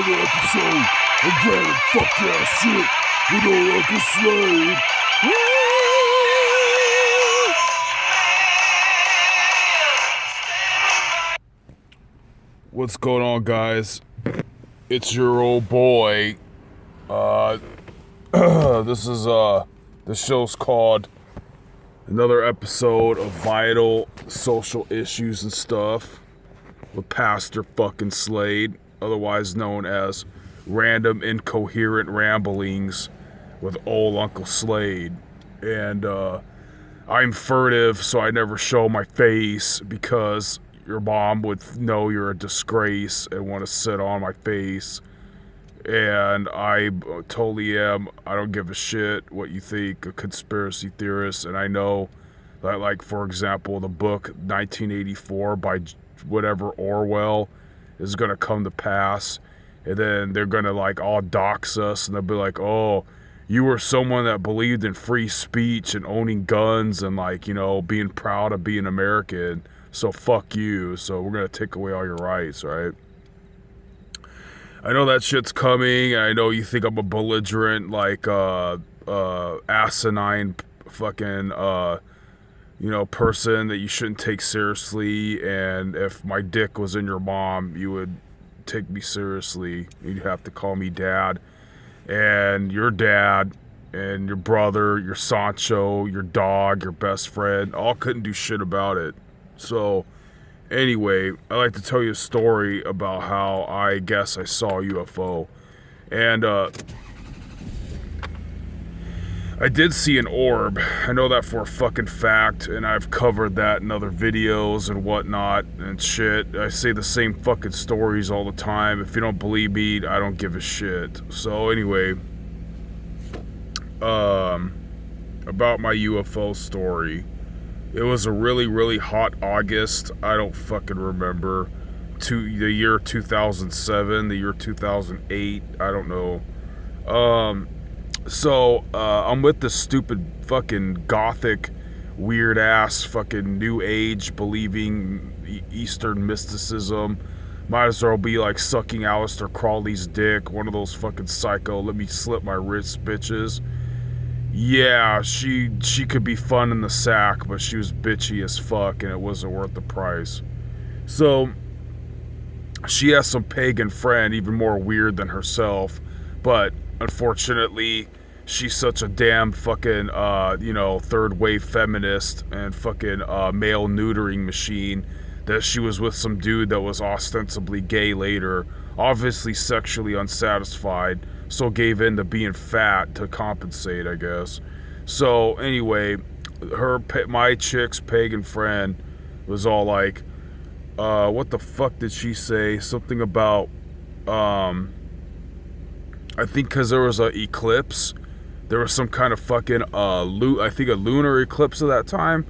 another episode of random fuck ass shit with old Uncle Slade. What's going on, guys? It's your old boy. The show's called another episode of Vital Social Issues and Stuff with Pastor fucking Slade, otherwise known as Random Incoherent Ramblings with old Uncle Slade. And I'm furtive, so I never show my face because your mom would know you're a disgrace and want to sit on my face. And I totally am. I don't give a shit what you think, a conspiracy theorist. And I know that, like, for example, the book 1984 by whatever Orwell is going to come to pass. And then they're going to, like, all dox us. And they'll be like, oh, you were someone that believed in free speech and owning guns and, like, you know, being proud of being American. So fuck you. So we're going to take away all your rights, right? I know that shit's coming. I know you think I'm a belligerent, like, asinine fucking, person that you shouldn't take seriously. And if my dick was in your mom, you would take me seriously. You'd have to call me dad. And your dad and your brother, your Sancho, your dog, your best friend, all couldn't do shit about it. So anyway, I'd like to tell you a story about how I guess I saw a UFO. And I did see an orb. I know that for a fucking fact, and I've covered that in other videos and whatnot and shit. I say the same fucking stories all the time. If you don't believe me, I don't give a shit. So anyway, about my UFO story. It was a really, really hot August. I don't fucking remember. The year 2007, the year 2008. I don't know. So I'm with this stupid fucking gothic, weird ass fucking new age believing Eastern mysticism. Might as well be like sucking Aleister Crowley's dick. One of those fucking psycho, let me slit my wrist bitches. Yeah, she could be fun in the sack, but she was bitchy as fuck and it wasn't worth the price. So she has some pagan friend, even more weird than herself, but unfortunately she's such a damn fucking third wave feminist and fucking male neutering machine that she was with some dude that was ostensibly gay later, obviously sexually unsatisfied, so gave in to being fat to compensate, I guess. So anyway, my chick's pagan friend was all like, what the fuck did she say? Something about, I think because there was an eclipse, there was some kind of fucking, I think a lunar eclipse at that time.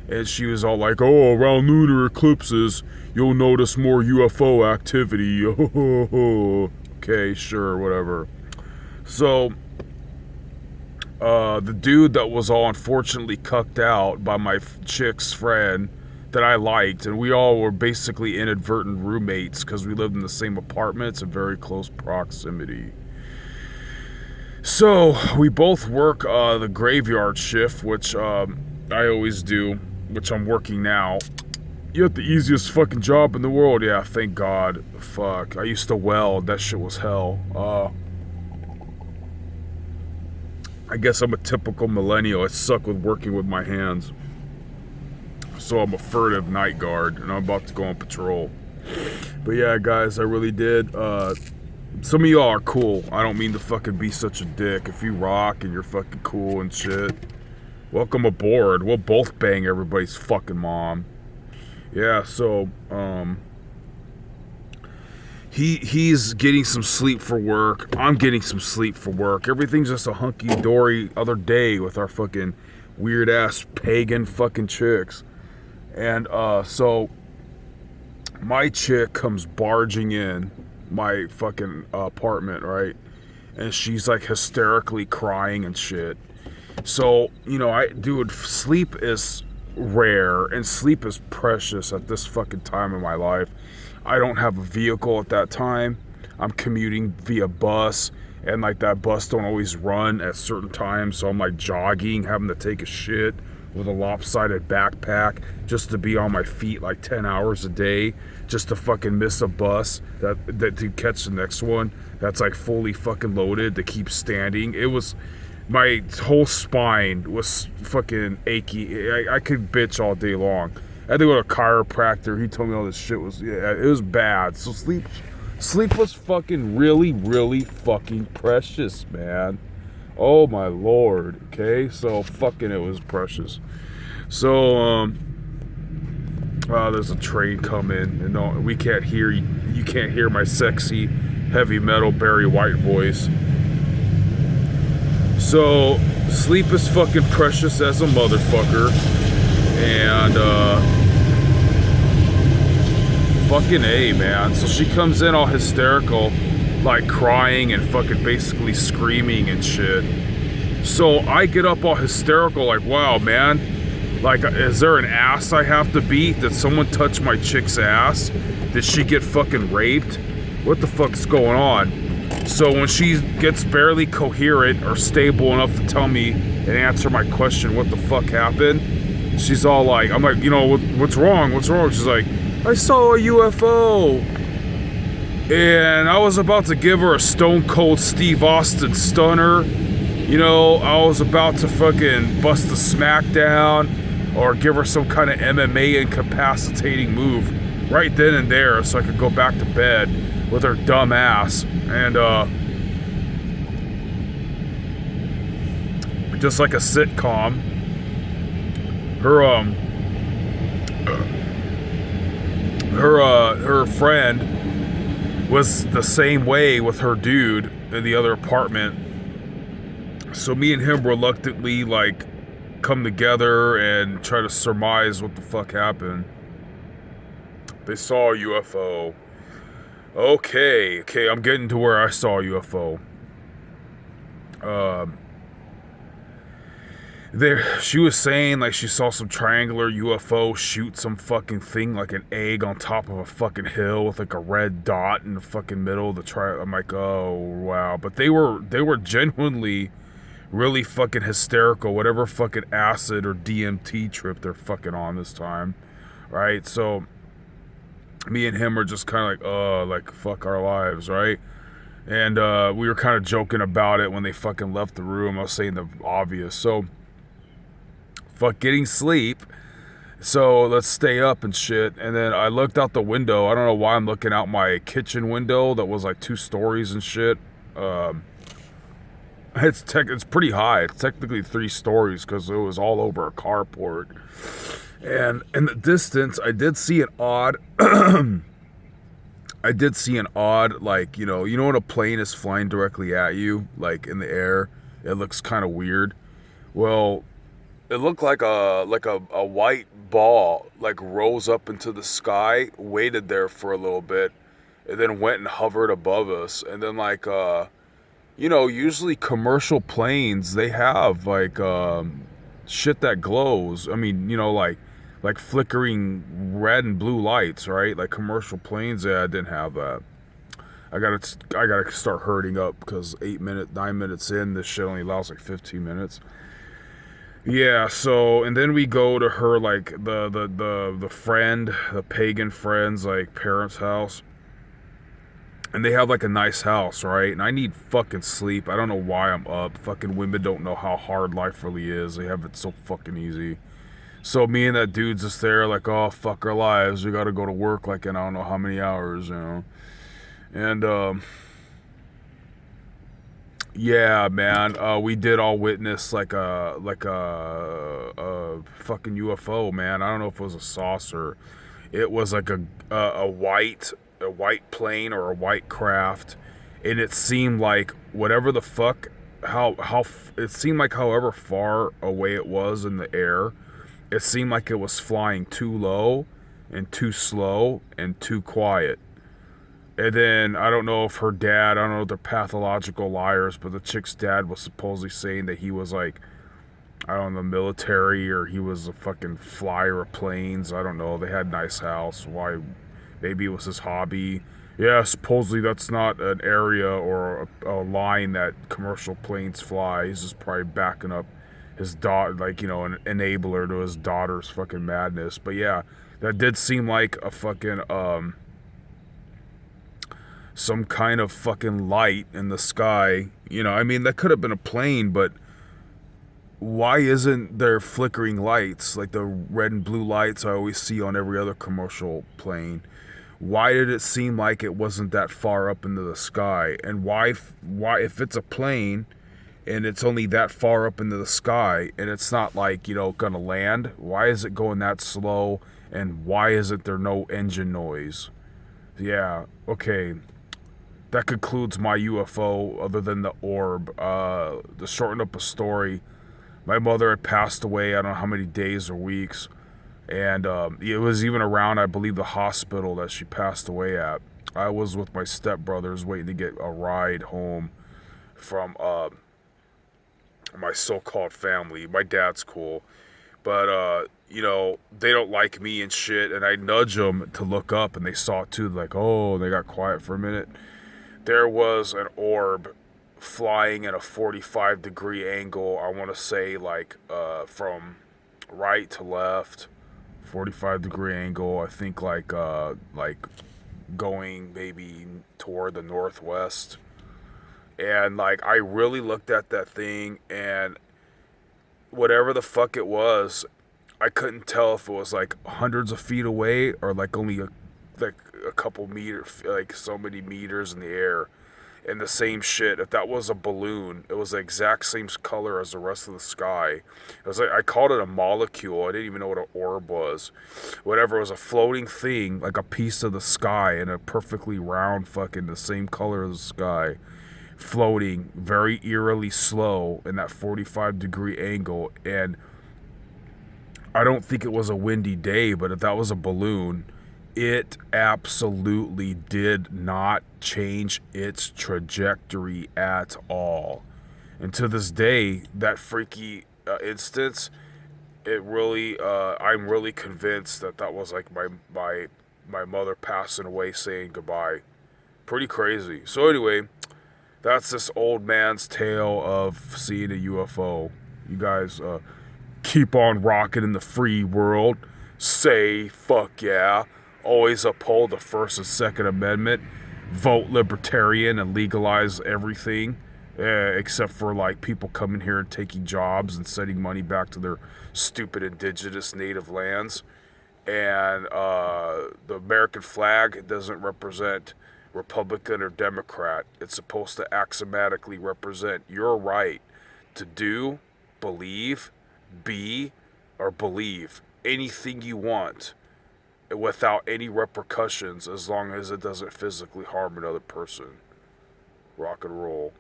And she was all like, oh, around lunar eclipses, you'll notice more UFO activity. Okay, sure, whatever. So, the dude that was all unfortunately cucked out by my chick's friend that I liked, and we all were basically inadvertent roommates because we lived in the same apartments in very close proximity. So, we both work the graveyard shift, which I always do, which I'm working now. You have the easiest fucking job in the world. Yeah, thank God. Fuck. I used to weld. That shit was hell. I guess I'm a typical millennial. I suck with working with my hands. So I'm a furtive night guard, and I'm about to go on patrol. But yeah, guys, I really did. Some of y'all are cool. I don't mean to fucking be such a dick. If you rock and you're fucking cool and shit, welcome aboard. We'll both bang everybody's fucking mom. Yeah, so, he's getting some sleep for work. I'm getting some sleep for work. Everything's just a hunky-dory other day with our fucking weird-ass pagan fucking chicks. And, so, my chick comes barging in my fucking apartment, right? And she's, like, hysterically crying and shit. So, dude, sleep is rare and sleep is precious at this fucking time in my life. I don't have a vehicle at that time. I'm commuting via bus, and like that bus don't always run at certain times, so I'm like jogging, having to take a shit with a lopsided backpack just to be on my feet like 10 hours a day just to fucking miss a bus that to catch the next one that's like fully fucking loaded to keep standing. It was, my whole spine was fucking achy. I could bitch all day long. I had to go to a chiropractor. He told me all this shit was, yeah, it was bad. So sleep was fucking really, really fucking precious, man. Oh my lord. Okay, so fucking it was precious. So there's a train coming, and no, we can't hear you can't hear my sexy heavy metal Barry White voice. So sleep is fucking precious as a motherfucker, and fucking A, man. So she comes in all hysterical, like crying and fucking basically screaming and shit. So I get up all hysterical, like, wow, man, like, is there an ass I have to beat? Did someone touch my chick's ass? Did she get fucking raped? What the fuck's going on? So when she gets barely coherent or stable enough to tell me and answer my question, what the fuck happened? She's all like, I'm like, you know, what's wrong? What's wrong? She's like, I saw a UFO. And I was about to give her a Stone Cold Steve Austin stunner. You know, I was about to fucking bust a smackdown or give her some kind of MMA incapacitating move right then and there so I could go back to bed with her dumb ass. And just like a sitcom, her friend was the same way with her dude in the other apartment. So me and him reluctantly like come together and try to surmise what the fuck happened. They saw a UFO. Okay, I'm getting to where I saw a UFO. She was saying like she saw some triangular UFO shoot some fucking thing like an egg on top of a fucking hill with like a red dot in the fucking middle of the I'm like, oh wow. But they were genuinely really fucking hysterical, whatever fucking acid or DMT trip they're fucking on this time, right? So me and him are just kind of like fuck our lives, right? And we were kind of joking about it when they fucking left the room. I was saying the obvious. So fuck getting sleep, so let's stay up and shit. And then I looked out the window. I don't know why I'm looking out my kitchen window that was like 2 stories and shit. It's pretty high. It's technically 3 stories because it was all over a carport. And in the distance, I did see an odd like, you know when a plane is flying directly at you, like in the air, it looks kind of weird. Well, it looked like a white ball like rose up into the sky, waited there for a little bit, and then went and hovered above us. And then like usually commercial planes, they have like shit that glows. I mean, like flickering red and blue lights, right? Like commercial planes, yeah, I didn't have that. I gotta start hurting up because 9 minutes in, this shit only allows like 15 minutes. Yeah, so, and then we go to her, like, the pagan friend's, like, parents' house. And they have, like, a nice house, right? And I need fucking sleep. I don't know why I'm up. Fucking women don't know how hard life really is. They have it so fucking easy. So me and that dude's just there, like, oh, fuck our lives. We gotta go to work, like, in I don't know how many hours, you know? And, yeah, man, we did all witness like a fucking UFO, man. I don't know if it was a saucer. It was like a white plane or a white craft, and it seemed like whatever the fuck, it seemed like however far away it was in the air, it seemed like it was flying too low and too slow and too quiet. And then, I don't know if her dad, I don't know if they're pathological liars, but the chick's dad was supposedly saying that he was like, I don't know, military, or he was a fucking flyer of planes. I don't know. They had a nice house. Why? Maybe it was his hobby. Yeah, supposedly that's not an area or a line that commercial planes fly. He's just probably backing up his daughter, like, an enabler to his daughter's fucking madness. But yeah, that did seem like a fucking, some kind of fucking light in the sky. I mean, that could have been a plane, but why isn't there flickering lights like the red and blue lights I always see on every other commercial plane? Why did it seem like it wasn't that far up into the sky? And why if it's a plane and it's only that far up into the sky and it's not like, gonna land, why is it going that slow, and why isn't there no engine noise? Yeah, okay. That concludes my UFO other than the orb. To shorten up a story, my mother had passed away, I don't know how many days or weeks. And it was even around, I believe, the hospital that she passed away at. I was with my stepbrothers waiting to get a ride home from my so-called family. My dad's cool. But, they don't like me and shit. And I nudge them to look up, and they saw it too. Like, oh, they got quiet for a minute. There was an orb flying at a 45-degree angle. I want to say, like, from right to left. 45-degree angle. I think like going maybe toward the northwest. And like I really looked at that thing, and whatever the fuck it was, I couldn't tell if it was like hundreds of feet away or like only a couple meters, like so many meters in the air. And the same shit, if that was a balloon, it was the exact same color as the rest of the sky. It was like, I called it a molecule. I didn't even know what an orb was. Whatever, it was a floating thing, like a piece of the sky, and a perfectly round fucking the same color as the sky, floating very eerily slow in that 45-degree angle. And I don't think it was a windy day, but if that was a balloon, it absolutely did not change its trajectory at all. And to this day, that freaky instance, it really, I'm really convinced that that was like my mother passing away, saying goodbye. Pretty crazy. So anyway, that's this old man's tale of seeing a UFO. You guys keep on rocking in the free world. Say fuck yeah. Always uphold the First and Second Amendment. Vote libertarian and legalize everything, except for like people coming here and taking jobs and sending money back to their stupid indigenous native lands. And the American flag doesn't represent Republican or Democrat. It's supposed to axiomatically represent your right to do, believe, be, or believe anything you want without any repercussions, as long as it doesn't physically harm another person. Rock and roll.